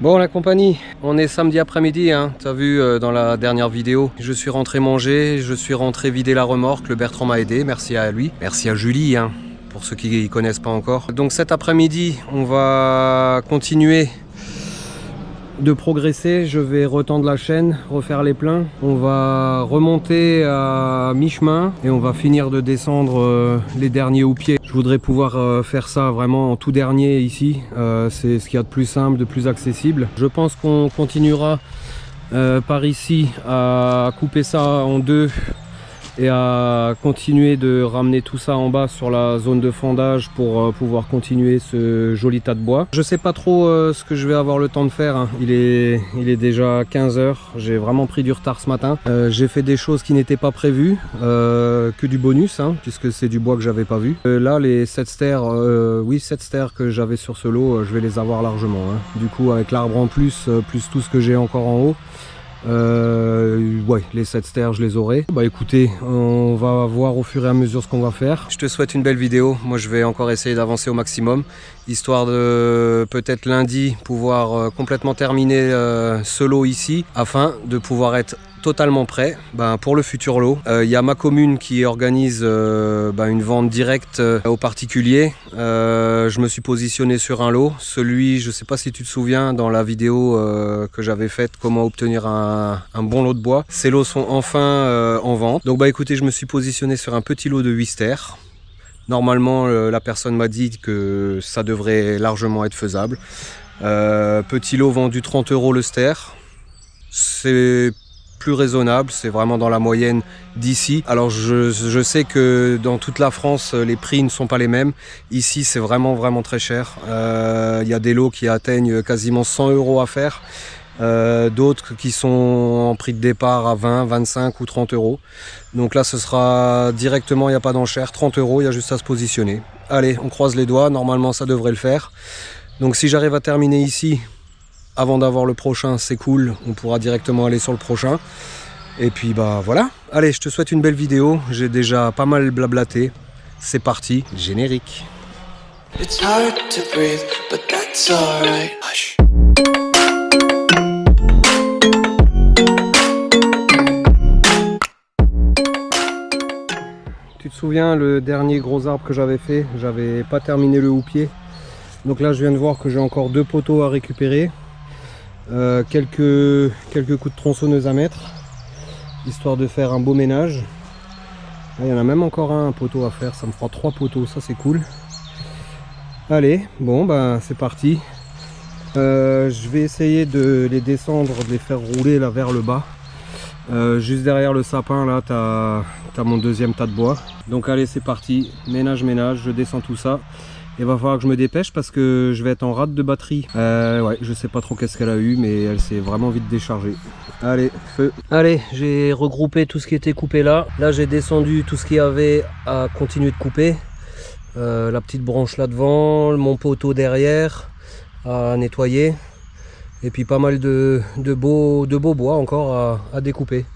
Bon la compagnie, on est samedi après-midi, hein. T'as vu dans la dernière vidéo, je suis rentré manger, je suis rentré vider la remorque, le Bertrand m'a aidé, merci à lui, merci à Julie, hein, pour ceux qui ne connaissent pas encore. Donc cet après-midi, on va continuer de progresser, je vais retendre la chaîne, refaire les pleins, on va remonter à mi-chemin et on va finir de descendre les derniers houppiers. Je voudrais pouvoir faire ça vraiment en tout dernier ici, c'est ce qu'il y a de plus simple, de plus accessible. Je pense qu'on continuera par ici à couper ça en deux et à continuer de ramener tout ça en bas sur la zone de fendage pour pouvoir continuer ce joli tas de bois. Je sais pas trop ce que je vais avoir le temps de faire, hein. Il est déjà 15 h, j'ai vraiment pris du retard ce matin. J'ai fait des choses qui n'étaient pas prévues, que du bonus, hein, puisque c'est du bois que j'avais pas vu. Là les 7 stères, oui 7 stères que j'avais sur ce lot, je vais les avoir largement, hein. Du coup avec l'arbre en plus, plus tout ce que j'ai encore en haut, ouais, les 7 stères je les aurai. Bah écoutez, on va voir au fur et à mesure ce qu'on va faire. Je te souhaite une belle vidéo. Moi je vais encore essayer d'avancer au maximum, histoire de peut-être lundi pouvoir complètement terminer ce lot ici, afin de pouvoir être totalement prêt pour le futur lot. Il y a ma commune qui organise une vente directe aux particuliers. Je me suis positionné sur un lot, celui, je sais pas si tu te souviens dans la vidéo que j'avais faite, comment obtenir un bon lot de bois. Ces lots sont enfin en vente. Donc écoutez, je me suis positionné sur un petit lot de 8 stères. Normalement la personne m'a dit que ça devrait largement être faisable. Petit lot vendu 30 € le stère. C'est plus raisonnable, c'est vraiment dans la moyenne d'ici. Alors je sais que dans toute la France les prix ne sont pas les mêmes. Ici c'est vraiment très cher. Il y a des lots qui atteignent quasiment 100 € à faire, d'autres qui sont en prix de départ à 20, 25 ou 30 €. Donc là ce sera directement, il n'y a pas d'enchère, 30 €, il y a juste à se positionner. Allez, on croise les doigts, normalement ça devrait le faire. Donc si j'arrive à terminer ici avant d'avoir le prochain, c'est cool, on pourra directement aller sur le prochain. Et puis voilà. Allez, je te souhaite une belle vidéo, j'ai déjà pas mal blablaté. C'est parti, générique. It's hard to breathe, but that's all right. Hush. Tu te souviens le dernier gros arbre que j'avais fait, j'avais pas terminé le houppier. Donc là je viens de voir que j'ai encore 2 poteaux à récupérer. Quelques coups de tronçonneuse à mettre, histoire de faire un beau ménage. Là, il y en a même encore un poteau à faire, ça me fera 3 poteaux, ça c'est cool. Allez, bon c'est parti. Je vais essayer de les descendre, de les faire rouler là vers le bas. Juste derrière le sapin là, t'as mon deuxième tas de bois. Donc allez, c'est parti, ménage, je descends tout ça. Il va falloir que je me dépêche parce que je vais être en rate de batterie. Ouais, je sais pas trop qu'est-ce qu'elle a eu, mais elle s'est vraiment vite déchargée. Allez, feu. Allez, j'ai regroupé tout ce qui était coupé là. Là, j'ai descendu tout ce qu'il y avait à continuer de couper. La petite branche là devant, mon poteau derrière à nettoyer. Et puis pas mal de beaux bois encore à découper.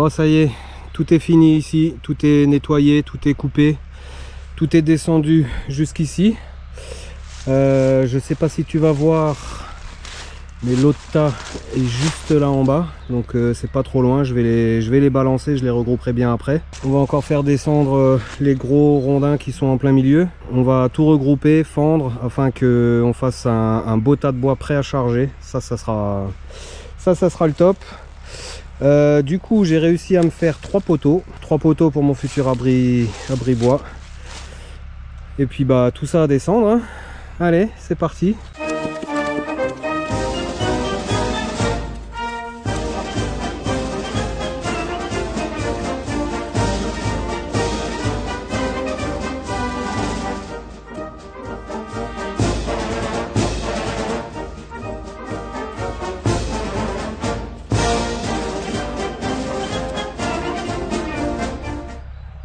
Bon, ça y est, tout est fini ici, tout est nettoyé, tout est coupé, tout est descendu jusqu'ici. Je sais pas si tu vas voir, mais l'autre tas est juste là en bas, donc c'est pas trop loin. Je vais les balancer, je les regrouperai bien après. On va encore faire descendre les gros rondins qui sont en plein milieu. On va tout regrouper, fendre, afin qu'on fasse un beau tas de bois prêt à charger. Ça sera le top. Du coup, j'ai réussi à me faire 3 poteaux pour mon futur abri bois. Et puis bah tout ça à descendre, hein. Allez, c'est parti.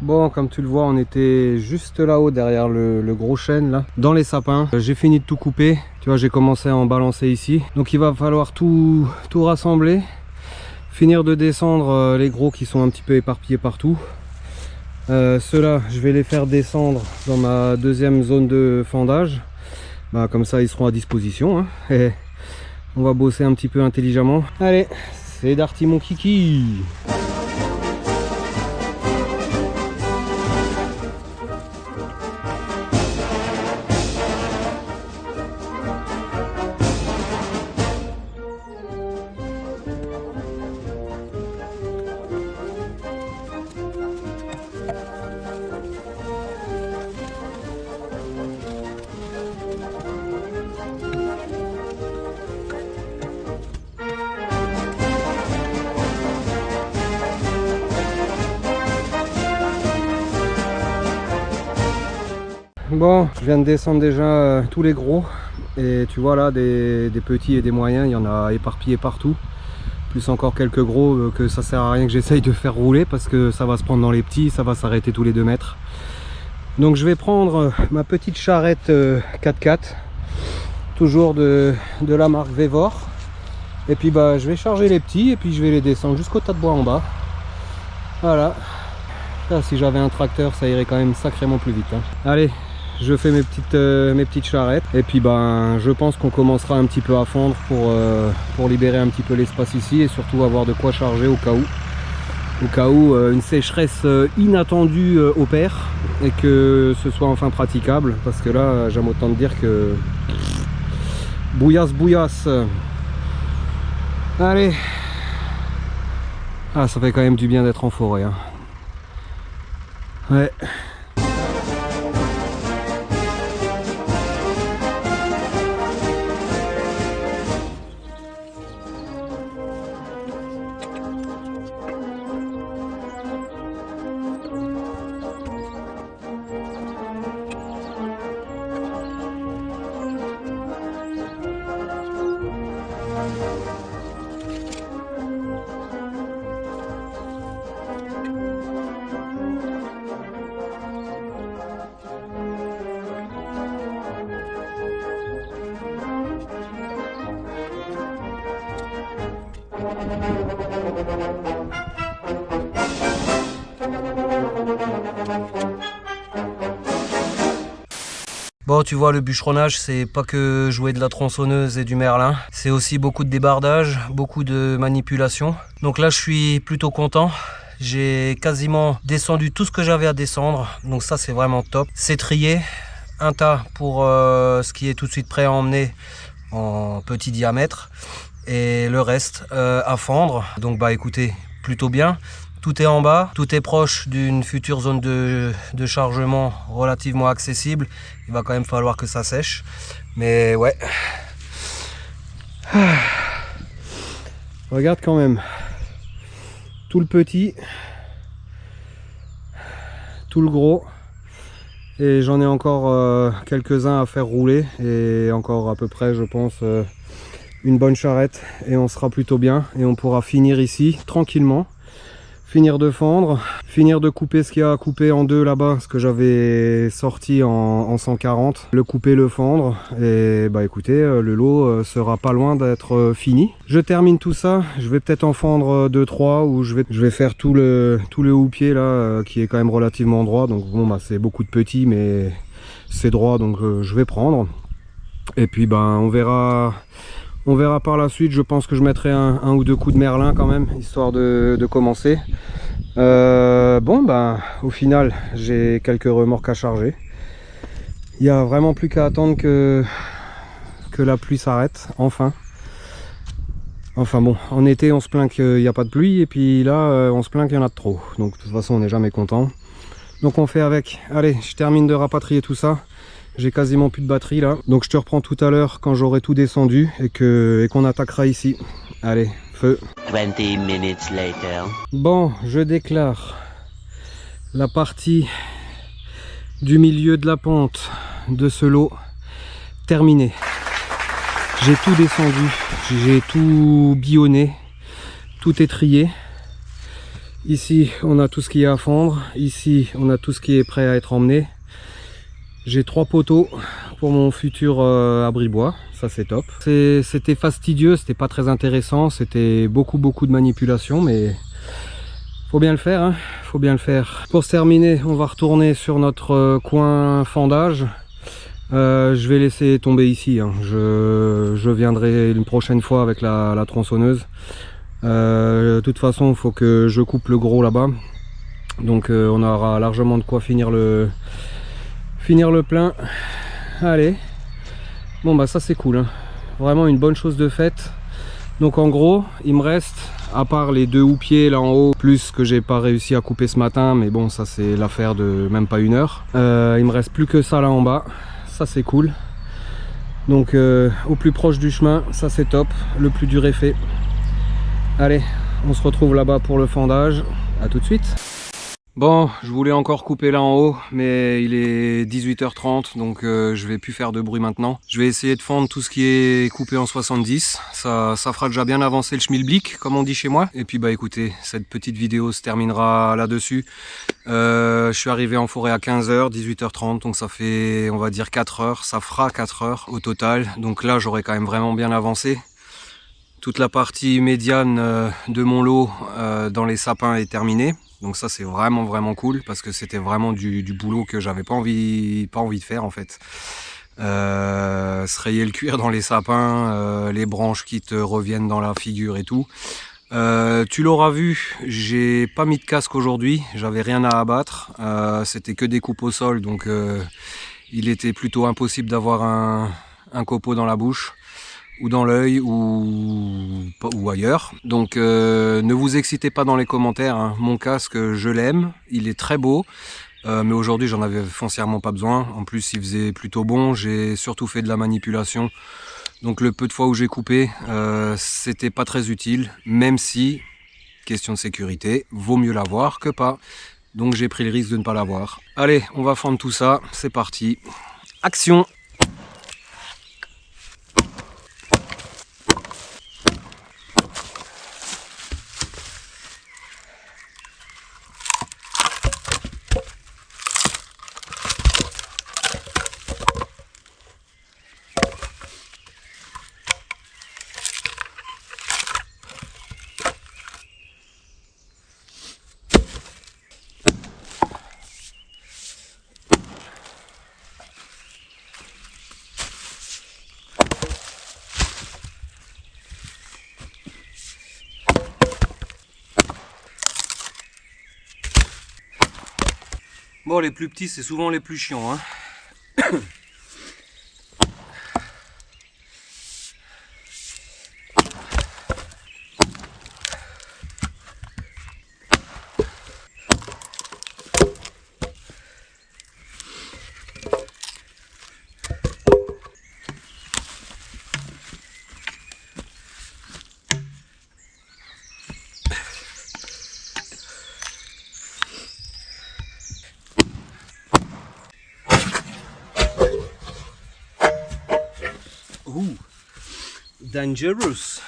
Bon, comme tu le vois, on était juste là-haut derrière le gros chêne là, dans les sapins. J'ai fini de tout couper. Tu vois, j'ai commencé à en balancer ici. Donc il va falloir tout rassembler, finir de descendre les gros qui sont un petit peu éparpillés partout. Ceux-là, je vais les faire descendre dans ma deuxième zone de fendage. Bah, comme ça, ils seront à disposition, hein. Et on va bosser un petit peu intelligemment. Allez, c'est Darty mon kiki. Bon, je viens de descendre déjà tous les gros, et tu vois là des petits et des moyens, il y en a éparpillés partout, plus encore quelques gros que ça sert à rien que j'essaye de faire rouler parce que ça va se prendre dans les petits, ça va s'arrêter tous les 2 mètres. Donc je vais prendre ma petite charrette 4x4, toujours de la marque Vevor, et puis bah je vais charger les petits et puis je vais les descendre jusqu'au tas de bois en bas. Voilà. Là, si j'avais un tracteur, ça irait quand même sacrément plus vite, hein. Allez, je fais mes petites charrettes et puis ben je pense qu'on commencera un petit peu à fondre pour libérer un petit peu l'espace ici et surtout avoir de quoi charger au cas où une sécheresse inattendue opère et que ce soit enfin praticable, parce que là j'aime autant te dire que bouillasse. Allez, ah, ça fait quand même du bien d'être en forêt, hein. Ouais. Bon, tu vois, le bûcheronnage, c'est pas que jouer de la tronçonneuse et du merlin, c'est aussi beaucoup de débardage, beaucoup de manipulation. Donc là, je suis plutôt content. J'ai quasiment descendu tout ce que j'avais à descendre, donc ça c'est vraiment top. C'est trié, un tas pour ce qui est tout de suite prêt à emmener en petit diamètre et le reste à fendre. Donc bah écoutez, plutôt bien. Tout est en bas, tout est proche d'une future zone de chargement relativement accessible. Il va quand même falloir que ça sèche, mais ouais. Regarde quand même, tout le petit, tout le gros, et j'en ai encore quelques-uns à faire rouler, et encore à peu près, je pense, une bonne charrette, et on sera plutôt bien, et on pourra finir ici tranquillement, finir de fendre, finir de couper ce qu'il y a à couper en deux là-bas, ce que j'avais sorti en 140, le couper, le fendre, et bah écoutez, le lot sera pas loin d'être fini. Je termine tout ça, je vais peut-être en fendre 2-3, ou je vais faire tout le houppier là, qui est quand même relativement droit, donc bon bah c'est beaucoup de petits, mais c'est droit, donc je vais prendre. Et puis ben on verra par la suite. Je pense que je mettrai un ou deux coups de merlin quand même, histoire de commencer. Bon ben au final j'ai quelques remorques à charger. Il n'y a vraiment plus qu'à attendre que la pluie s'arrête, enfin. Enfin bon, en été on se plaint qu'il n'y a pas de pluie, et puis là on se plaint qu'il y en a de trop. Donc de toute façon on n'est jamais content. Donc on fait avec. Allez, je termine de rapatrier tout ça. J'ai quasiment plus de batterie là. Donc je te reprends tout à l'heure quand j'aurai tout descendu et qu'on attaquera ici. Allez, feu. 20 minutes later. Bon, je déclare la partie du milieu de la pente de ce lot terminée. J'ai tout descendu, j'ai tout billonné, tout étrié. Ici on a tout ce qu'il y a à fondre, ici on a tout ce qui est prêt à être emmené. J'ai 3 poteaux pour mon futur abri bois, ça c'est top. C'était fastidieux, c'était pas très intéressant, c'était beaucoup de manipulation, mais faut bien le faire, hein, faut bien le faire. Pour se terminer, on va retourner sur notre coin fendage. Je vais laisser tomber ici, hein. Je viendrai une prochaine fois avec la tronçonneuse. De toute façon, il faut que je coupe le gros là-bas, donc on aura largement de quoi finir le plein. Allez, bon bah ça c'est cool, hein. Vraiment une bonne chose de faite. Donc en gros il me reste, à part les 2 houppiers là en haut, plus que j'ai pas réussi à couper ce matin, mais bon ça c'est l'affaire de même pas 1 heure, il me reste plus que ça là en bas, ça c'est cool. Donc au plus proche du chemin, ça c'est top, le plus dur est fait. Allez, on se retrouve là-bas pour le fendage, à tout de suite. Bon, je voulais encore couper là en haut, mais il est 18h30, donc je vais plus faire de bruit maintenant. Je vais essayer de fendre tout ce qui est coupé en 70. Ça fera déjà bien avancer le schmilblick, comme on dit chez moi. Et puis bah écoutez, cette petite vidéo se terminera là-dessus. Je suis arrivé en forêt à 15h, 18h30, donc ça fait, on va dire 4 heures. Ça fera 4 heures au total. Donc là, j'aurai quand même vraiment bien avancé. Toute la partie médiane de mon lot dans les sapins est terminée. Donc ça c'est vraiment cool, parce que c'était vraiment du boulot que j'avais pas envie de faire en fait. Se rayer le cuir dans les sapins, les branches qui te reviennent dans la figure et tout. Tu l'auras vu, j'ai pas mis de casque aujourd'hui, j'avais rien à abattre. C'était que des coupes au sol, donc il était plutôt impossible d'avoir un copeau dans la bouche, ou dans l'œil, ou ailleurs. Donc ne vous excitez pas dans les commentaires, hein. Mon casque, je l'aime, il est très beau, mais aujourd'hui j'en avais foncièrement pas besoin. En plus il faisait plutôt bon, j'ai surtout fait de la manipulation, donc le peu de fois où j'ai coupé, c'était pas très utile, même si, question de sécurité, vaut mieux l'avoir que pas. Donc j'ai pris le risque de ne pas l'avoir. Allez, on va fendre tout ça, c'est parti, action! Bon, les plus petits, c'est souvent les plus chiants, hein. Ooh, dangerous.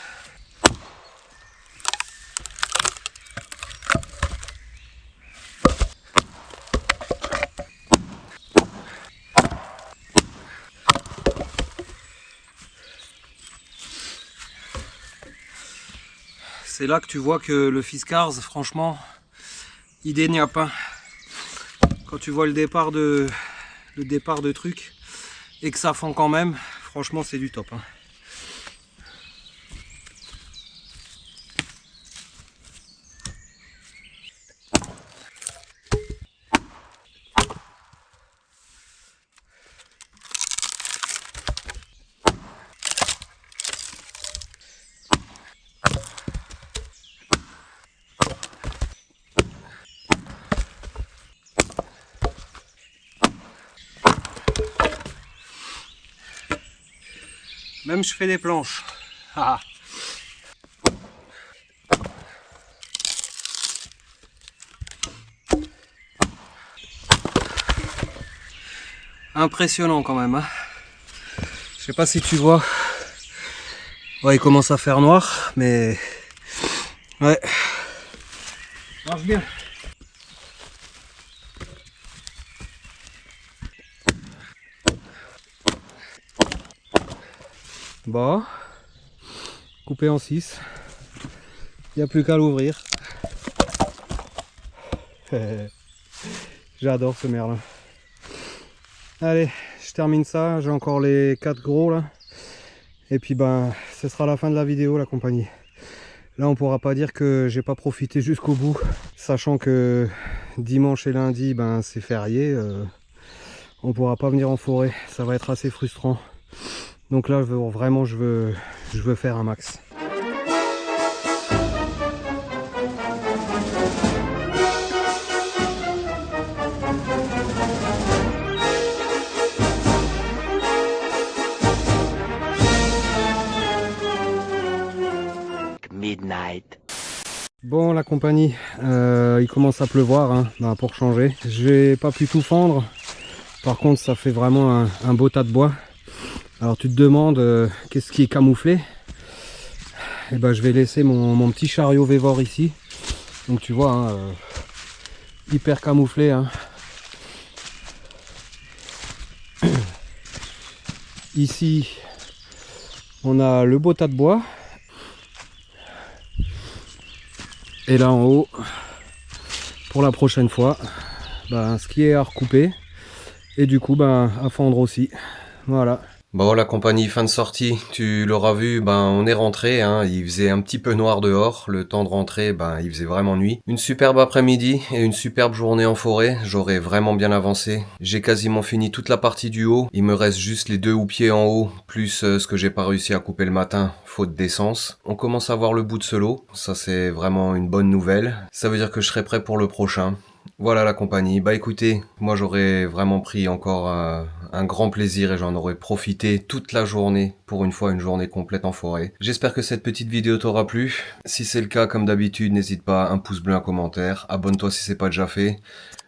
c'est là que tu vois que le Fiskars, franchement, il déniappe. Hein. Quand tu vois le départ de truc et que ça fond quand même, franchement c'est du top. Hein. Même je fais des planches. Ah. Impressionnant quand même. Hein. Je sais pas si tu vois. Ouais, il commence à faire noir, mais ouais, marche bien. Bon, coupé en 6. Il n'y a plus qu'à l'ouvrir. J'adore ce merle. Allez, je termine ça. J'ai encore les 4 gros là. Et puis ben, ce sera la fin de la vidéo, la compagnie. Là, on pourra pas dire que j'ai pas profité jusqu'au bout, sachant que dimanche et lundi, ben c'est férié. On pourra pas venir en forêt. Ça va être assez frustrant. Donc là, vraiment, je veux faire un max. Midnight. Bon, la compagnie, il commence à pleuvoir, hein, ben, pour changer. J'ai pas pu tout fendre. Par contre, ça fait vraiment un beau tas de bois. Alors tu te demandes qu'est-ce qui est camouflé. Et ben, je vais laisser mon petit chariot Vévor ici. Donc tu vois, hein, hyper camouflé. Hein. Ici, on a le beau tas de bois. Et là en haut, pour la prochaine fois, ben, ce qui est à recouper. Et du coup, ben, à fendre aussi. Voilà. Bon, la compagnie, fin de sortie, tu l'auras vu, ben on est rentré, hein, il faisait un petit peu noir dehors, le temps de rentrer, ben il faisait vraiment nuit. Une superbe après-midi et une superbe journée en forêt, j'aurais vraiment bien avancé. J'ai quasiment fini toute la partie du haut, il me reste juste les 2 houppiers en haut, plus ce que j'ai pas réussi à couper le matin, faute d'essence. On commence à voir le bout de ce lot, ça c'est vraiment une bonne nouvelle, ça veut dire que je serai prêt pour le prochain. Voilà la compagnie, bah écoutez, moi j'aurais vraiment pris encore un grand plaisir et j'en aurais profité toute la journée, pour une fois une journée complète en forêt. J'espère que cette petite vidéo t'aura plu, si c'est le cas comme d'habitude n'hésite pas, un pouce bleu, un commentaire, abonne-toi si c'est pas déjà fait.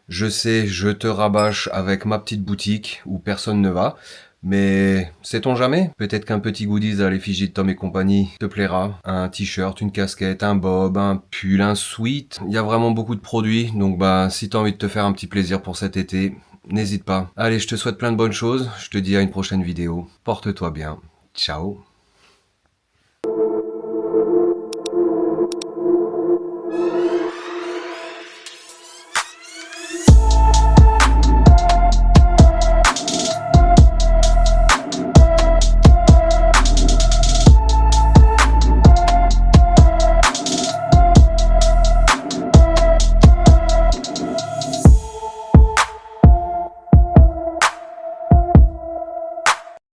Je sais, je te rabâche avec ma petite boutique où personne ne va. Mais sait-on jamais, peut-être qu'un petit goodies à l'effigie de Tom et compagnie te plaira. Un t-shirt, une casquette, un bob, un pull, un sweat. Il y a vraiment beaucoup de produits, donc bah si t'as envie de te faire un petit plaisir pour cet été, n'hésite pas. Allez, je te souhaite plein de bonnes choses, je te dis à une prochaine vidéo. Porte-toi bien. Ciao.